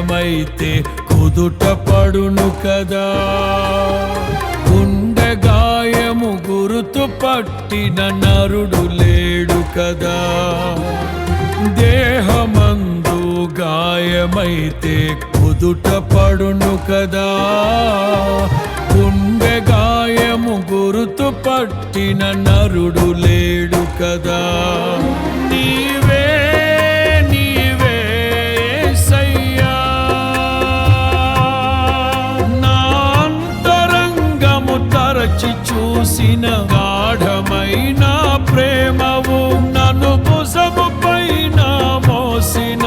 గాయమైతే కుదుట పడును కదా. గుండె గాయము గురుతు పట్టిన నరుడు లేడు కదా. దేహమందు గాయమైతే కుదుట పడును కదా. గుండె గాయము గురుతు పట్టిన నరుడు లేడు కదా. నీవే నీవే యేసయ్యా, నా అంతరంగము తరచి చూసిన గాఢమైన ప్రేమవు, నన్ను భుజము పైన మోసిన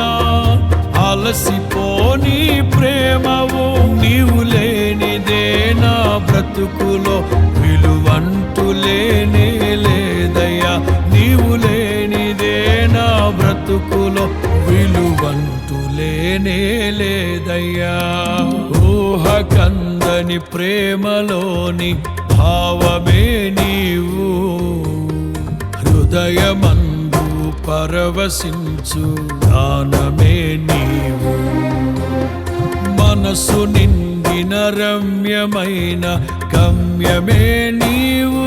అలసిపోని ప్రేమవు. నీవు లేనిదే నా బ్రతుకులో విలువంటూ లేనే లేదయ్యా. నీవు లేనిదే నా బ్రతుకులో విలువంటూ లేనే లేదయ్యా. ఊహకందని ప్రేమలోని భావమే నీవు, హృదయమందు పరవశించు గానమే నీవు. మనసు నిండిన రమ్యమైన గమ్యమే నీవు.